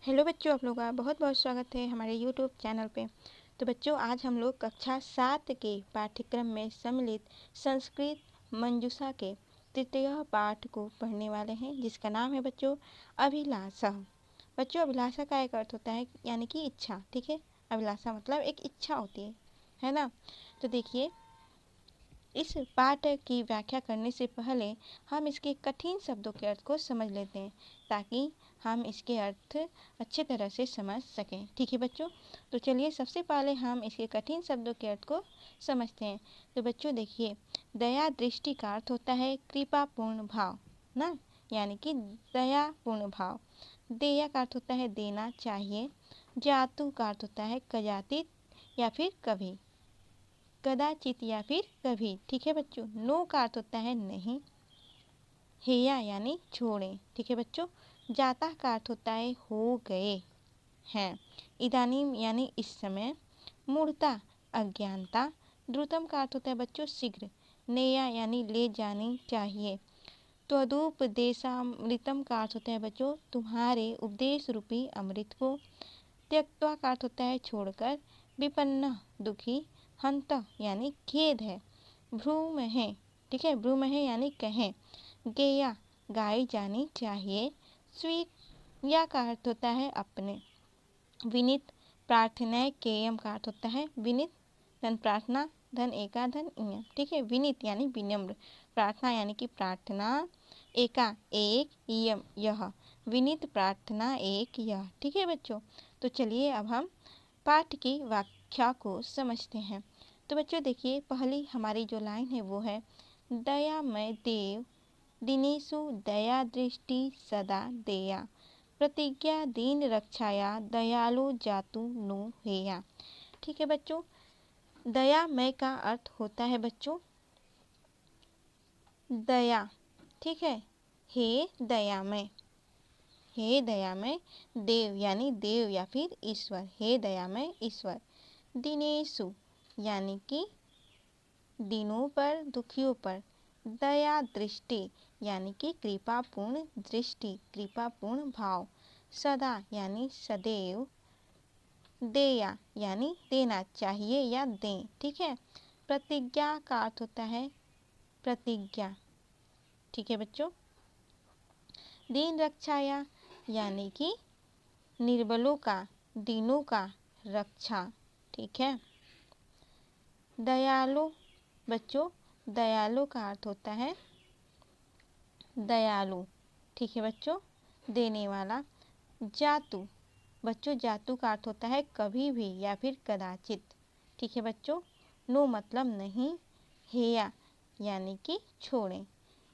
Hello बच्चों, आप लोगों का बहुत बहुत स्वागत है हमारे यूट्यूब चैनल पे। तो बच्चों, आज हम लोग कक्षा 7 के पाठ्यक्रम में सम्मिलित संस्कृत मंजूषा के तृतीय पाठ को पढ़ने वाले हैं, जिसका नाम है बच्चों अभिलाषा। बच्चों, अभिलाषा का एक अर्थ होता है यानी कि इच्छा। ठीक है, अभिलाषा मतलब एक इच्छा होती है ना। तो देखिए, इस पाठ की व्याख्या करने से पहले हम इसके कठिन शब्दों के अर्थ को समझ लेते हैं, ताकि हम इसके अर्थ अच्छे तरह से समझ सकें। ठीक है बच्चों, तो चलिए सबसे पहले हम इसके कठिन शब्दों के अर्थ को समझते हैं। तो बच्चों देखिए, दया दृष्टि का अर्थ होता है कृपापूर्ण भाव ना, यानी कि दयापूर्ण भाव। देया का अर्थ होता है देना चाहिए। जातु का अर्थ होता है कदाचित या फिर कभी, कदाचित या फिर कभी। ठीक है बच्चों, नो का अर्थ होता है नहीं। हेया यानी छोड़ें। ठीक है बच्चों, जाता का अर्थ होता है हो गए हैं। इदानीम यानी इस समय। मूढ़ता अज्ञानता। द्रुतम का अर्थ होता है बच्चों शीघ्र। नेया यानी ले जानी चाहिए। त्वदुपदेशामृतम का अर्थ होता है बच्चों तुम्हारे उपदेश रूपी अमृत को। त्यक्त्वा का अर्थ होता है छोड़कर। विपन्न दुखी। हंत यानी खेद है। भ्रूम है, ठीक है, भ्रूम है यानी कहें। गेया गाई जानी चाहिए। स्वीया का अर्थ होता है अपने। विनित प्रार्थना केयम का अर्थ होता है विनित। धन प्रार्थना, धन एका, धन इयम। ठीक है, विनित यानी विनम्र। प्रार्थना यानी कि प्रार्थना। एका एक, यम यह। विनित प्रार्थना एक यह। ठीक है बच्चों, तो चलिए अब हम पाठ की व्याख्या को समझते हैं। तो बच्चों देखिए, पहली हमारी जो लाइन है वो है दयामय देव दिनेशु दया दृष्टि सदा देया। प्रतिज्ञा दीन रक्षाया दयालु जातु नो हेया। ठीक है बच्चों, दयामय का अर्थ होता है बच्चों दया। ठीक है, हे दयामय, हे दयामय। देव यानी देव या फिर ईश्वर, हे दयामय ईश्वर। दिनेशु यानी कि दिनों पर, दुखियों पर। दया दृष्टि यानी कि कृपापूर्ण दृष्टि, कृपापूर्ण भाव। सदा यानी सदैव। देया यानी देना चाहिए या दें। ठीक है, प्रतिज्ञा का अर्थ होता है प्रतिज्ञा। ठीक है बच्चों, दीन रक्षाया यानी कि निर्बलों का, दीनों का रक्षा। ठीक है, दयालु बच्चों, दयालु का अर्थ होता है दयालु। ठीक है बच्चों, देने वाला। जातु बच्चों, जातु का अर्थ होता है कभी भी या फिर कदाचित। ठीक है बच्चों, नो मतलब नहीं। हेया यानी कि छोड़ें।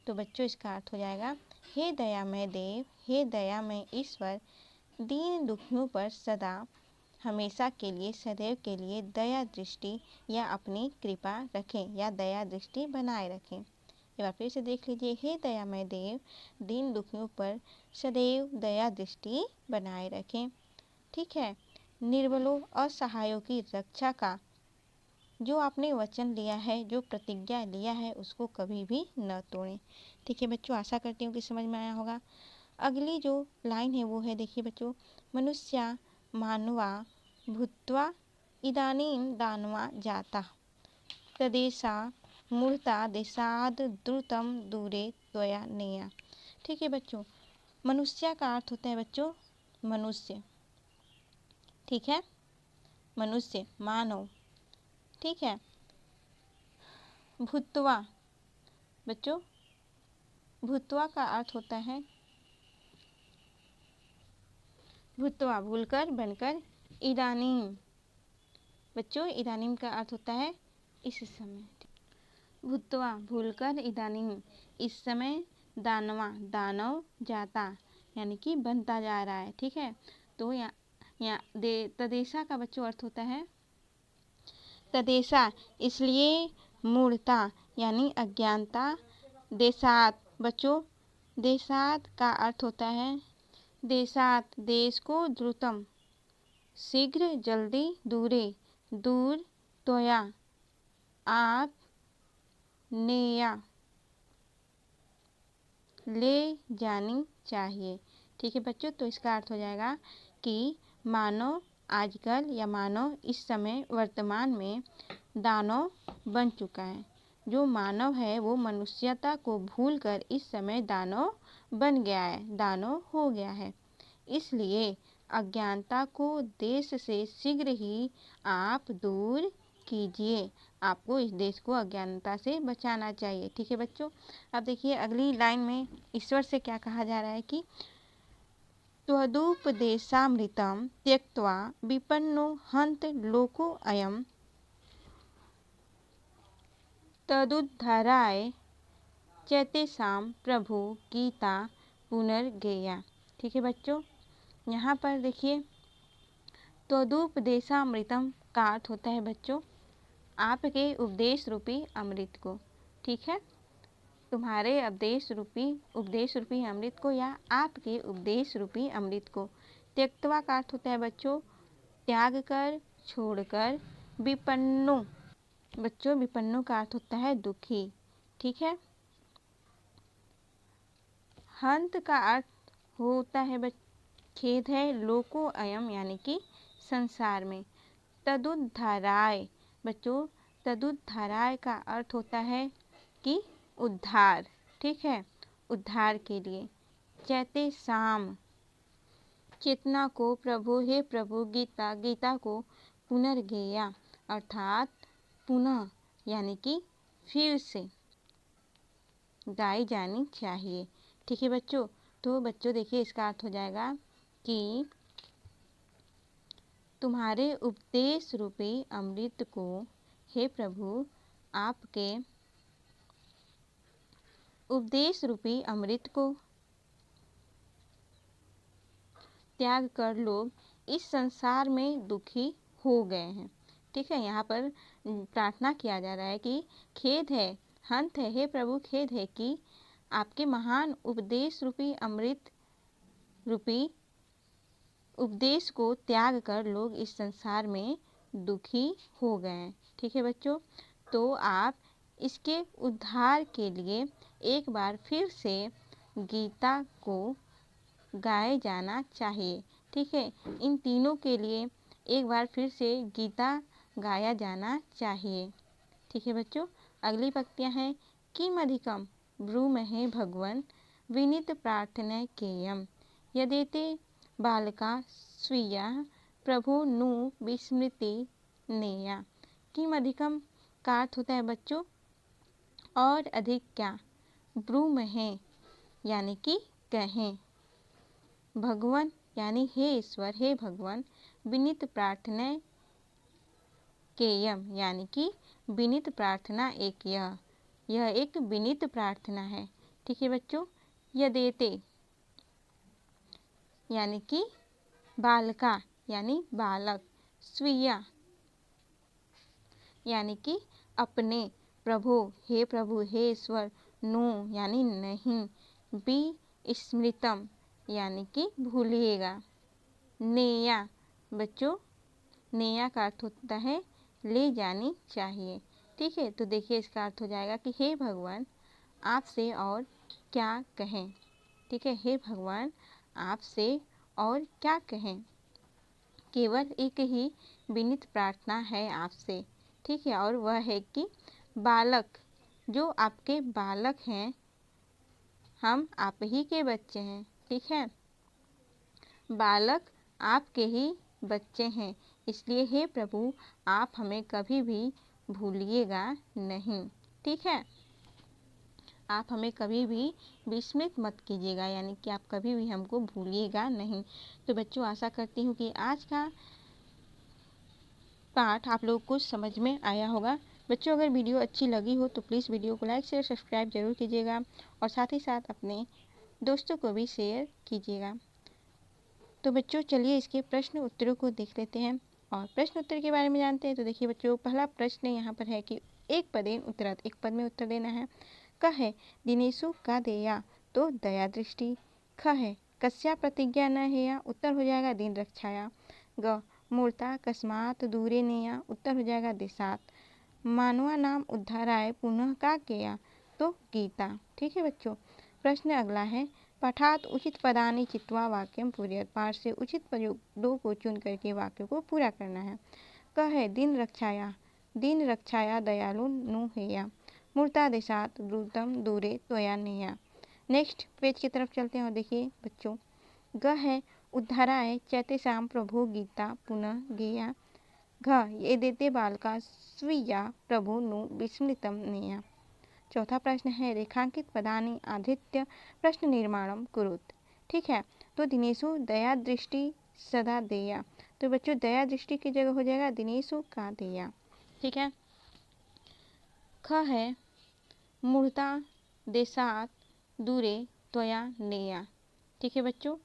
तो बच्चों इसका अर्थ हो जाएगा हे दयामय देव, हे दयामय ईश्वर, दीन दुखियों पर सदा हमेशा के लिए, सदैव के लिए दया दृष्टि या अपनी कृपा रखें या दया दृष्टि बनाए रखें। एक बार फिर से देख लीजिए, हे दयामय देव दीन दुखियों पर सदैव दया दृष्टि बनाए रखें। ठीक है, निर्बलों असहायों की रक्षा का जो आपने वचन लिया है, जो प्रतिज्ञा लिया है, उसको कभी भी न तोड़ें। ठीक है बच्चों, आशा करती हूँ कि समझ में आया होगा। अगली जो लाइन है वो है, देखिए बच्चों, मनुष्या मानवा भूत्वा इदानीं दानवा जाता तदेशा मूर्ता देशाद द्रुतम दूरे त्वया नेया। ठीक है बच्चों, मनुष्य का अर्थ होता है बच्चों मनुष्य। ठीक है, मनुष्य मानव। ठीक है, भूत्वा बच्चों, भूत्वा का अर्थ होता है भूत्वा भूलकर, बनकर। इदानीं बच्चों, इदानीं का अर्थ होता है इस समय। भूत्वा भूलकर, इदानीं इस समय। दानवा दानव, जाता यानी कि बनता जा रहा है। ठीक है, तो यहाँ तदेशा का बच्चों अर्थ होता है तदेशा इसलिए। मूढ़ता यानी अज्ञानता। देशात बच्चों, देशात का अर्थ होता है देशात देश को। द्रुतम शीघ्र, जल्दी। दूरे दूर। त्वया आप। नेया ले जानी चाहिए। ठीक है बच्चों, तो इसका अर्थ हो जाएगा कि मानव आजकल या मानव इस समय वर्तमान में दानव बन चुका है। जो मानव है वो मनुष्यता को भूलकर इस समय दानव बन गया है, दानव हो गया है। इसलिए अज्ञानता को देश से शीघ्र ही आप दूर कीजिए। आपको इस देश को अज्ञानता से बचाना चाहिए। ठीक है बच्चों। अब देखिए अगली लाइन में ईश्वर से क्या कहा जा रहा है कि त्वदुपदेशामृतं त्यक्त्वा विपन्नो हन्त लोको अयम् तदुद्धाराय चैतेषां प्रभु गीता पुनर्गेया। ठीक है बच्चों। यहाँ पर देखिए त्वदुपदेशामृतम का अर्थ होता है बच्चों आपके उपदेश रूपी अमृत को। ठीक है, तुम्हारे उपदेश रूपी अमृत को या आपके उपदेश रूपी अमृत को। त्यक्तवा का अर्थ होता है बच्चों त्याग कर, छोड़कर। विपन्नो बच्चों विपन्नो का अर्थ होता है दुखी। ठीक है। हंत का अर्थ होता है खेद है। लोको अयम यानी कि संसार में। तदुद्धाराय बच्चों तदुद्धाराय का अर्थ होता है कि उद्धार। ठीक है, उद्धार के लिए। चैते शाम चेतना को प्रभु हे प्रभु गीता को पुनर्गेया अर्थात पुनः यानी कि फिर से गाई जानी चाहिए। ठीक है बच्चों। तो बच्चों देखिए इसका अर्थ हो जाएगा कि तुम्हारे उपदेश रूपी अमृत को हे प्रभु आपके उपदेश रूपी अमृत को त्याग कर लोग इस संसार में दुखी हो गए हैं। ठीक है, यहाँ पर प्रार्थना किया जा रहा है कि खेद है, हंत है, हे प्रभु खेद है कि आपके महान उपदेश रूपी अमृत रूपी उपदेश को त्याग कर लोग इस संसार में दुखी हो गए हैं। ठीक है बच्चों। तो आप इसके उद्धार के लिए एक बार फिर से गीता को गाए जाना चाहिए। ठीक है, इन तीनों के लिए एक बार फिर से गीता गाया जाना चाहिए। ठीक है बच्चों। अगली पंक्तियां हैं किम अधिकम ब्रूमहे भगवन् विनीत प्रार्थना केयम यदेते बालका स्वीया प्रभु नु विस्मृति नेया। किम अधिकम का अर्थ होता है बच्चों और अधिक क्या। ब्रूमहे यानी कि कहें। भगवान यानी हे ईश्वर हे भगवान। विनीत प्रार्थना केयम यानी कि विनीत प्रार्थना एक यह एक विनीत प्रार्थना है। ठीक है बच्चों। यदेते यानी कि बालका यानी बालक। स्वीया यानी कि अपने। प्रभु हे ईश्वर। नो यानी नहीं। विस्मृतम यानी कि भूलिएगा। नेया बच्चों नेया का अर्थ होता है ले जानी चाहिए। ठीक है, तो देखिए इसका अर्थ हो जाएगा कि हे भगवान आपसे और क्या कहें। ठीक है, हे भगवान आपसे और क्या कहें। केवल एक ही विनीत प्रार्थना है आपसे। ठीक है, और वह है कि बालक जो आपके बालक हैं हम आप ही के बच्चे हैं। ठीक है, बालक आपके ही बच्चे हैं। इसलिए हे प्रभु आप हमें कभी भी भूलिएगा नहीं। ठीक है, आप हमें कभी भी विस्मृत मत कीजिएगा यानी कि आप कभी भी हमको भूलिएगा नहीं। तो बच्चों आशा करती हूँ कि आज का पाठ आप लोग को समझ में आया होगा। बच्चों अगर वीडियो अच्छी लगी हो तो प्लीज़ वीडियो को लाइक शेयर सब्सक्राइब जरूर कीजिएगा और साथ ही साथ अपने दोस्तों को भी शेयर कीजिएगा। तो बच्चों चलिए इसके प्रश्न उत्तरों को देख लेते हैं और प्रश्न उत्तर के बारे में जानते हैं। तो देखिए बच्चों पहला प्रश्न यहाँ पर है कि एक पदेन उत्तरात एक पद में उत्तर देना है। क है दिनेशु का देया तो दया दृष्टि। ख है कस्या प्रतिज्ञा न हेया उत्तर हो जाएगा दिन रक्षाया। ग मूर्ता कस्मात दूरे नेया उत्तर हो जाएगा देशात। मानवा नाम उद्धाराय पुनः का किया तो गीता। ठीक है बच्चों। प्रश्न अगला है पाठात उचित पदानि चित्वा वाक्यम पूरयत। पाठ से उचित प्रयोगों को चुन करके वाक्य को पूरा करना है। क है दिन रक्षाया दयालु नु हेया। मूर्तादेशात द्रुतम दूरे त्वया नेया। नेक्स्ट पेज की तरफ चलते हैं और देखिए बच्चों, ग है उद्धाराय चैतेषां प्रभु गीता पुनः गेया। घ ये देते बालका स्वीया प्रभु नु विस्मृतम नेया। चौथा प्रश्न है रेखांकित पदानि आधृत्य प्रश्न निर्माणम कुरुत। ठीक है, तो दिनेशु दया दृष्टि सदा देया। तो बच्चों दया दृष्टि की जगह हो जाएगा दिनेशु का देया। ठीक है। ख है मूर्ता देशात दूरे त्वया नेया। ठीक है बच्चों,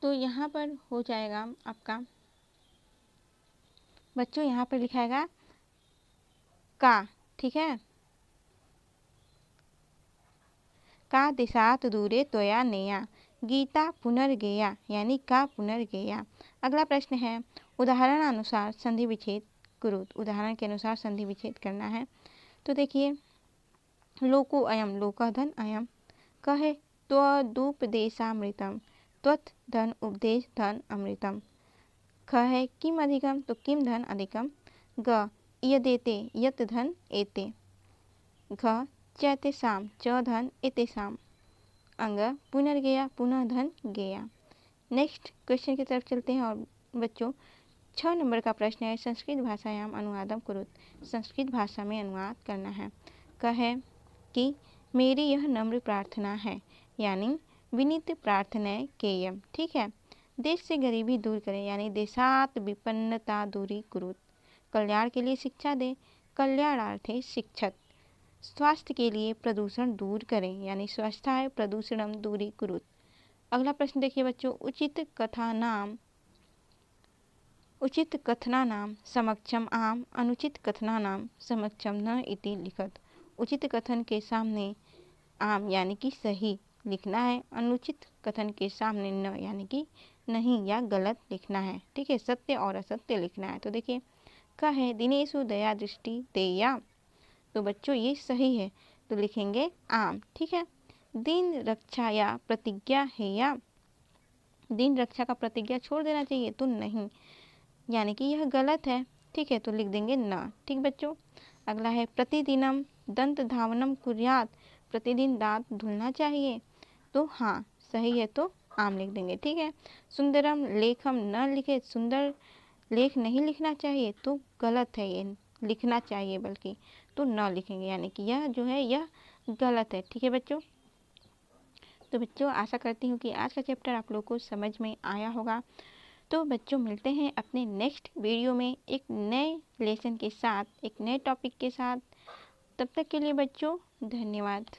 तो यहाँ पर हो जाएगा आपका बच्चों, यहाँ पर लिखाएगा का। ठीक है, का देशात दूरे त्वया नेया गीता पुनर्गेया, यानी का पुनर्गेया। अगला प्रश्न है उदाहरण अनुसार संधि विच्छेद कुरुत। उदाहरण के अनुसार संधि विच्छेद करना है। तो देखिए लोको अयम लोका धन अयम। कहे त्वदुपदेशामृतम त्वत् धन उपदेश धन अमृतम। ख है किम अधिकम, तो किम धन अधिकम। ग यदेते यत धन एते। घ चैतेषां च धन एतेषां। अंग पुनर्गेया पुनः धन गेया। नेक्स्ट क्वेश्चन की तरफ चलते हैं और बच्चों 6 नंबर का प्रश्न है संस्कृत भाषायाम अनुवादम कुरुत। संस्कृत भाषा में अनुवाद करना है। कहे कि मेरी यह नम्र प्रार्थना है, यानी विनीत प्रार्थना केयम। ठीक है, देश से गरीबी दूर करें, यानी देशात विपन्नता दूरी कुरुत। कल्याण के लिए शिक्षा दे, कल्याणार्थे शिक्षत। स्वास्थ्य के लिए प्रदूषण दूर करें, यानी स्वास्थ्य प्रदूषणम दूरी कुरुत। अगला प्रश्न देखिए बच्चों, उचित कथनानाम समक्षम आम अनुचित कथनानाम समक्षम न इति लिखत। उचित कथन के सामने आम यानी कि सही लिखना है, अनुचित कथन के सामने न यानी कि नहीं या गलत लिखना है। ठीक है, सत्य और असत्य लिखना है। तो देखिए का है दिनेशु दया दृष्टि देया। तो बच्चों ये सही है, तो लिखेंगे आम। ठीक है, दिन रक्षा या प्रतिज्ञा है या। दिन रक्षा का प्रतिज्ञा छोड़ देना चाहिए, तो नहीं यानी कि यह गलत है। ठीक है, तो लिख देंगे न। ठीक बच्चों, अगला है प्रतिदिनम दंत धावनम कुर्यात। प्रतिदिन दांत धुलना चाहिए, तो हाँ सही है, तो आम लिख देंगे। ठीक है, सुंदरम लेखम न लिखे, सुंदर लेख नहीं लिखना चाहिए, तो गलत है, ये लिखना चाहिए बल्कि, तो न लिखेंगे यानी कि यह जो है यह गलत है। ठीक है बच्चों, तो बच्चों आशा करती हूँ कि आज का चैप्टर आप लोग को समझ में आया होगा। तो बच्चों मिलते हैं अपने नेक्स्ट वीडियो में एक नए लेसन के साथ, एक नए टॉपिक के साथ। तब तक के लिए बच्चों धन्यवाद।